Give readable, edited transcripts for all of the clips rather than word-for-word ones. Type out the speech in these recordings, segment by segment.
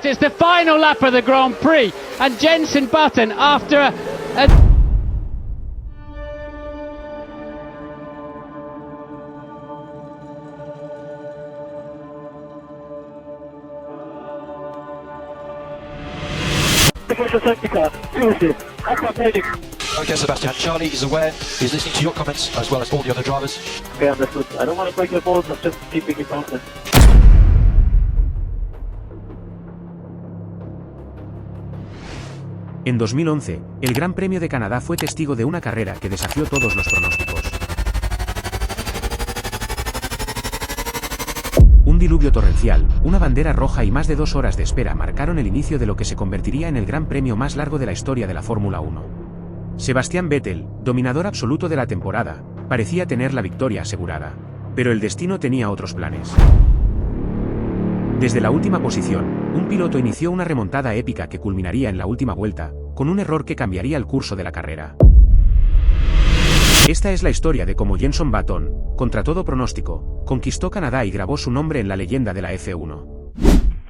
start. It's the final lap of the Grand Prix, and Jenson Button, after a Okay, Sebastian, Charlie is aware. He's listening to your comments as well as all the other drivers. Okay, understood. I don't want to break the balls, I'm just keeping it on. En 2011, el Gran Premio de Canadá fue testigo de una carrera que desafió todos los pronósticos. Un diluvio torrencial, una bandera roja y más de 2 horas de espera marcaron el inicio de lo que se convertiría en el Gran Premio más largo de la historia de la Fórmula 1. Sebastian Vettel, dominador absoluto de la temporada, parecía tener la victoria asegurada. Pero el destino tenía otros planes. Desde la última posición, un piloto inició una remontada épica que culminaría en la última vuelta, con un error que cambiaría el curso de la carrera. Esta es la historia de cómo Jenson Button, contra todo pronóstico, conquistó Canadá y grabó su nombre en la leyenda de la F1.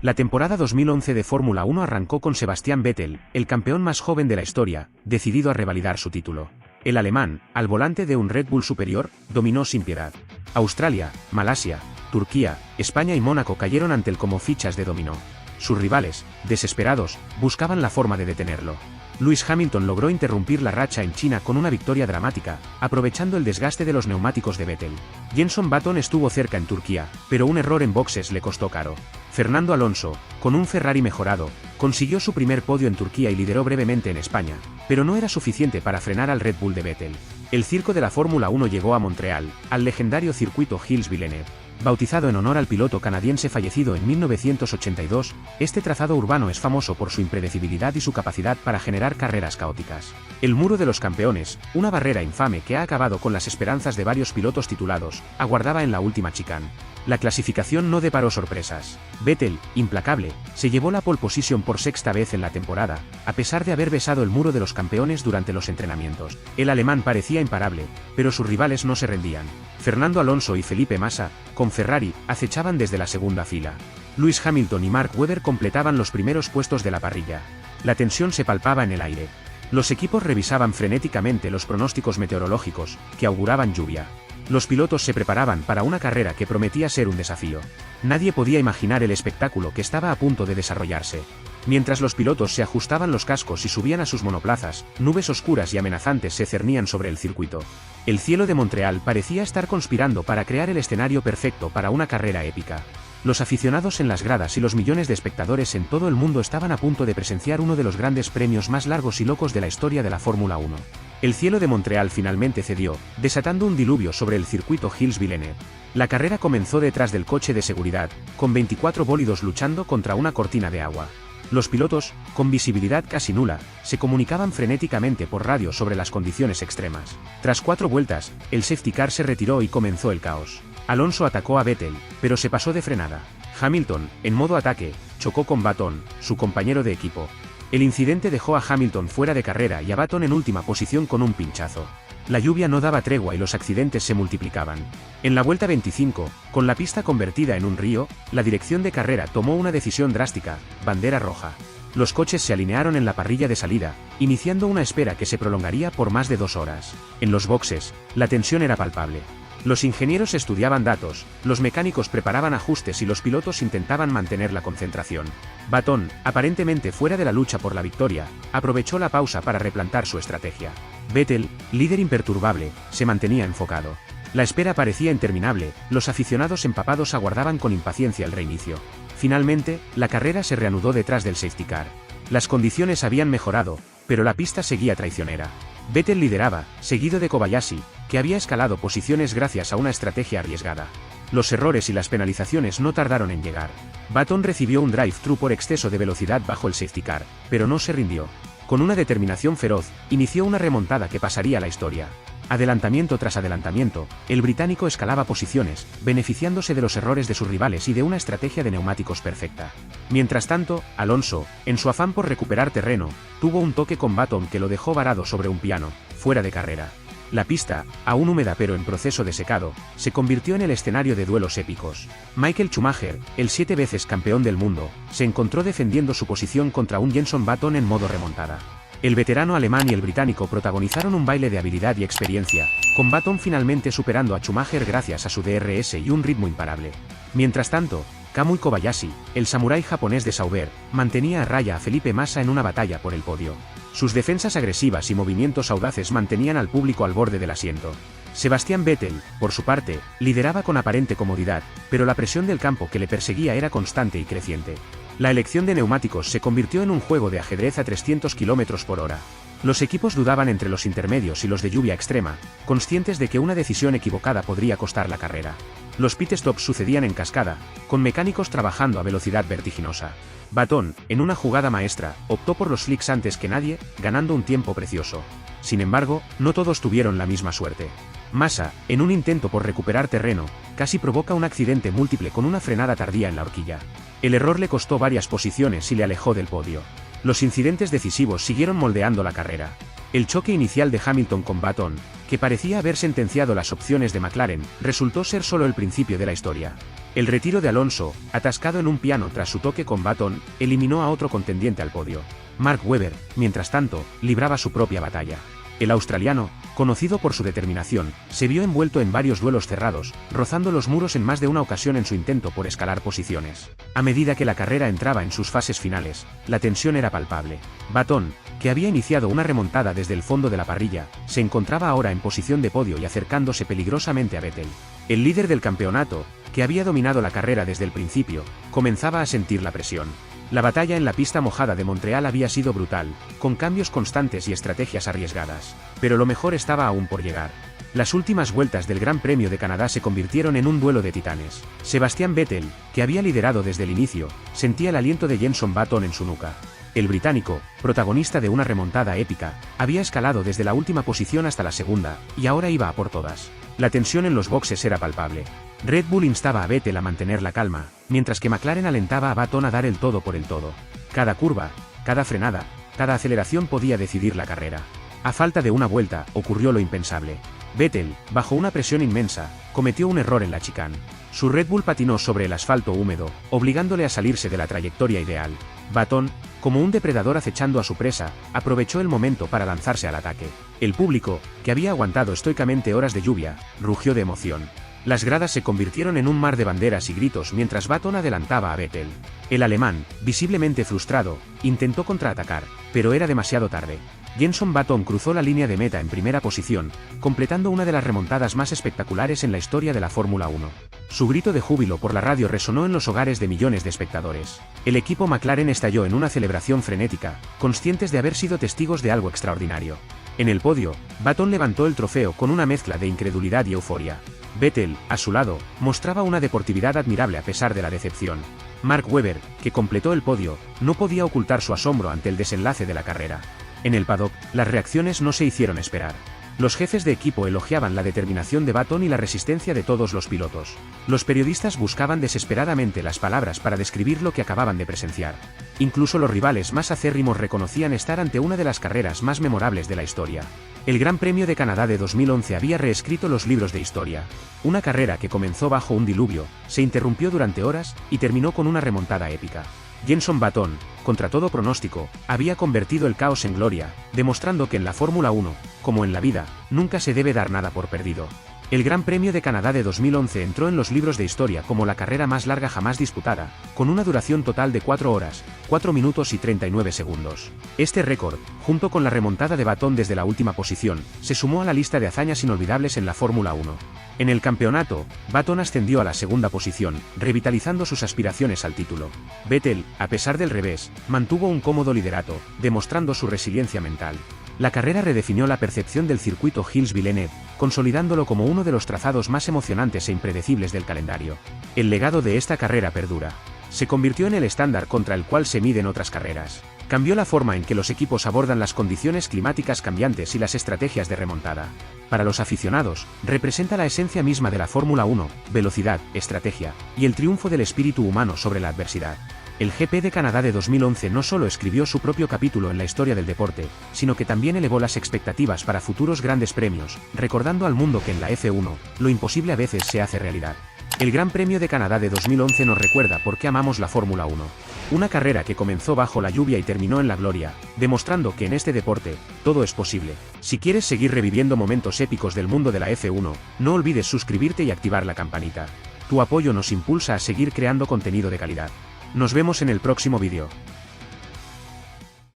La temporada 2011 de Fórmula 1 arrancó con Sebastian Vettel, el campeón más joven de la historia, decidido a revalidar su título. El alemán, al volante de un Red Bull superior, dominó sin piedad. Australia, Malasia, Turquía, España y Mónaco cayeron ante él como fichas de dominó. Sus rivales, desesperados, buscaban la forma de detenerlo. Lewis Hamilton logró interrumpir la racha en China con una victoria dramática, aprovechando el desgaste de los neumáticos de Vettel. Jenson Button estuvo cerca en Turquía, pero un error en boxes le costó caro. Fernando Alonso, con un Ferrari mejorado, consiguió su primer podio en Turquía y lideró brevemente en España, pero no era suficiente para frenar al Red Bull de Vettel. El circo de la Fórmula 1 llegó a Montreal, al legendario circuito Gilles-Villeneuve. Bautizado en honor al piloto canadiense fallecido en 1982, este trazado urbano es famoso por su impredecibilidad y su capacidad para generar carreras caóticas. El Muro de los Campeones, una barrera infame que ha acabado con las esperanzas de varios pilotos titulados, aguardaba en la última chicane. La clasificación no deparó sorpresas. Vettel, implacable, se llevó la pole position por 6ª vez en la temporada, a pesar de haber besado el Muro de los Campeones durante los entrenamientos. El alemán parecía imparable, pero sus rivales no se rendían. Fernando Alonso y Felipe Massa, con Ferrari, acechaban desde la segunda fila. Lewis Hamilton y Mark Webber completaban los primeros puestos de la parrilla. La tensión se palpaba en el aire. Los equipos revisaban frenéticamente los pronósticos meteorológicos, que auguraban lluvia. Los pilotos se preparaban para una carrera que prometía ser un desafío. Nadie podía imaginar el espectáculo que estaba a punto de desarrollarse. Mientras los pilotos se ajustaban los cascos y subían a sus monoplazas, nubes oscuras y amenazantes se cernían sobre el circuito. El cielo de Montreal parecía estar conspirando para crear el escenario perfecto para una carrera épica. Los aficionados en las gradas y los millones de espectadores en todo el mundo estaban a punto de presenciar uno de los grandes premios más largos y locos de la historia de la Fórmula 1. El cielo de Montreal finalmente cedió, desatando un diluvio sobre el circuito Gilles-Villeneuve. La carrera comenzó detrás del coche de seguridad, con 24 bólidos luchando contra una cortina de agua. Los pilotos, con visibilidad casi nula, se comunicaban frenéticamente por radio sobre las condiciones extremas. Tras 4 vueltas, el safety car se retiró y comenzó el caos. Alonso atacó a Vettel, pero se pasó de frenada. Hamilton, en modo ataque, chocó con Button, su compañero de equipo. El incidente dejó a Hamilton fuera de carrera y a Button en última posición con un pinchazo. La lluvia no daba tregua y los accidentes se multiplicaban. En la vuelta 25, con la pista convertida en un río, la dirección de carrera tomó una decisión drástica: bandera roja. Los coches se alinearon en la parrilla de salida, iniciando una espera que se prolongaría por más de 2 horas. En los boxes, la tensión era palpable. Los ingenieros estudiaban datos, los mecánicos preparaban ajustes y los pilotos intentaban mantener la concentración. Button, aparentemente fuera de la lucha por la victoria, aprovechó la pausa para replantar su estrategia. Vettel, líder imperturbable, se mantenía enfocado. La espera parecía interminable, los aficionados empapados aguardaban con impaciencia el reinicio. Finalmente, la carrera se reanudó detrás del safety car. Las condiciones habían mejorado, pero la pista seguía traicionera. Vettel lideraba, seguido de Kobayashi, que había escalado posiciones gracias a una estrategia arriesgada. Los errores y las penalizaciones no tardaron en llegar. Button recibió un drive-thru por exceso de velocidad bajo el safety car, pero no se rindió. Con una determinación feroz, inició una remontada que pasaría a la historia. Adelantamiento tras adelantamiento, el británico escalaba posiciones, beneficiándose de los errores de sus rivales y de una estrategia de neumáticos perfecta. Mientras tanto, Alonso, en su afán por recuperar terreno, tuvo un toque con Button que lo dejó varado sobre un piano, fuera de carrera. La pista, aún húmeda pero en proceso de secado, se convirtió en el escenario de duelos épicos. Michael Schumacher, el 7 veces campeón del mundo, se encontró defendiendo su posición contra un Jenson Button en modo remontada. El veterano alemán y el británico protagonizaron un baile de habilidad y experiencia, con Button finalmente superando a Schumacher gracias a su DRS y un ritmo imparable. Mientras tanto, Kamui Kobayashi, el samurái japonés de Sauber, mantenía a raya a Felipe Massa en una batalla por el podio. Sus defensas agresivas y movimientos audaces mantenían al público al borde del asiento. Sebastian Vettel, por su parte, lideraba con aparente comodidad, pero la presión del campo que le perseguía era constante y creciente. La elección de neumáticos se convirtió en un juego de ajedrez a 300 km por hora. Los equipos dudaban entre los intermedios y los de lluvia extrema, conscientes de que una decisión equivocada podría costar la carrera. Los pit stops sucedían en cascada, con mecánicos trabajando a velocidad vertiginosa. Button, en una jugada maestra, optó por los slicks antes que nadie, ganando un tiempo precioso. Sin embargo, no todos tuvieron la misma suerte. Massa, en un intento por recuperar terreno, casi provoca un accidente múltiple con una frenada tardía en la horquilla. El error le costó varias posiciones y le alejó del podio. Los incidentes decisivos siguieron moldeando la carrera. El choque inicial de Hamilton con Button, que parecía haber sentenciado las opciones de McLaren, resultó ser solo el principio de la historia. El retiro de Alonso, atascado en un piano tras su toque con Button, eliminó a otro contendiente al podio. Mark Webber, mientras tanto, libraba su propia batalla. El australiano, conocido por su determinación, se vio envuelto en varios duelos cerrados, rozando los muros en más de una ocasión en su intento por escalar posiciones. A medida que la carrera entraba en sus fases finales, la tensión era palpable. Button, que había iniciado una remontada desde el fondo de la parrilla, se encontraba ahora en posición de podio y acercándose peligrosamente a Vettel. El líder del campeonato, que había dominado la carrera desde el principio, comenzaba a sentir la presión. La batalla en la pista mojada de Montreal había sido brutal, con cambios constantes y estrategias arriesgadas. Pero lo mejor estaba aún por llegar. Las últimas vueltas del Gran Premio de Canadá se convirtieron en un duelo de titanes. Sebastian Vettel, que había liderado desde el inicio, sentía el aliento de Jenson Button en su nuca. El británico, protagonista de una remontada épica, había escalado desde la última posición hasta la segunda, y ahora iba a por todas. La tensión en los boxes era palpable. Red Bull instaba a Vettel a mantener la calma, mientras que McLaren alentaba a Button a dar el todo por el todo. Cada curva, cada frenada, cada aceleración podía decidir la carrera. A falta de una vuelta, ocurrió lo impensable. Vettel, bajo una presión inmensa, cometió un error en la chicane. Su Red Bull patinó sobre el asfalto húmedo, obligándole a salirse de la trayectoria ideal. Button, como un depredador acechando a su presa, aprovechó el momento para lanzarse al ataque. El público, que había aguantado estoicamente horas de lluvia, rugió de emoción. Las gradas se convirtieron en un mar de banderas y gritos mientras Button adelantaba a Vettel. El alemán, visiblemente frustrado, intentó contraatacar, pero era demasiado tarde. Jenson Button cruzó la línea de meta en primera posición, completando una de las remontadas más espectaculares en la historia de la Fórmula 1. Su grito de júbilo por la radio resonó en los hogares de millones de espectadores. El equipo McLaren estalló en una celebración frenética, conscientes de haber sido testigos de algo extraordinario. En el podio, Button levantó el trofeo con una mezcla de incredulidad y euforia. Vettel, a su lado, mostraba una deportividad admirable a pesar de la decepción. Mark Webber, que completó el podio, no podía ocultar su asombro ante el desenlace de la carrera. En el paddock, las reacciones no se hicieron esperar. Los jefes de equipo elogiaban la determinación de Button y la resistencia de todos los pilotos. Los periodistas buscaban desesperadamente las palabras para describir lo que acababan de presenciar. Incluso los rivales más acérrimos reconocían estar ante una de las carreras más memorables de la historia. El Gran Premio de Canadá de 2011 había reescrito los libros de historia. Una carrera que comenzó bajo un diluvio, se interrumpió durante horas y terminó con una remontada épica. Jenson Button, contra todo pronóstico, había convertido el caos en gloria, demostrando que en la Fórmula 1, como en la vida, nunca se debe dar nada por perdido. El Gran Premio de Canadá de 2011 entró en los libros de historia como la carrera más larga jamás disputada, con una duración total de 4 horas, 4 minutos y 39 segundos. Este récord, junto con la remontada de Button desde la última posición, se sumó a la lista de hazañas inolvidables en la Fórmula 1. En el campeonato, Button ascendió a la segunda posición, revitalizando sus aspiraciones al título. Vettel, a pesar del revés, mantuvo un cómodo liderato, demostrando su resiliencia mental. La carrera redefinió la percepción del circuito Hills-Villeneuve, consolidándolo como uno de los trazados más emocionantes e impredecibles del calendario. El legado de esta carrera perdura. Se convirtió en el estándar contra el cual se miden otras carreras. Cambió la forma en que los equipos abordan las condiciones climáticas cambiantes y las estrategias de remontada. Para los aficionados, representa la esencia misma de la Fórmula 1, velocidad, estrategia, y el triunfo del espíritu humano sobre la adversidad. El GP de Canadá de 2011 no solo escribió su propio capítulo en la historia del deporte, sino que también elevó las expectativas para futuros grandes premios, recordando al mundo que en la F1, lo imposible a veces se hace realidad. El Gran Premio de Canadá de 2011 nos recuerda por qué amamos la Fórmula 1. Una carrera que comenzó bajo la lluvia y terminó en la gloria, demostrando que en este deporte, todo es posible. Si quieres seguir reviviendo momentos épicos del mundo de la F1, no olvides suscribirte y activar la campanita. Tu apoyo nos impulsa a seguir creando contenido de calidad. Nos vemos en el próximo vídeo.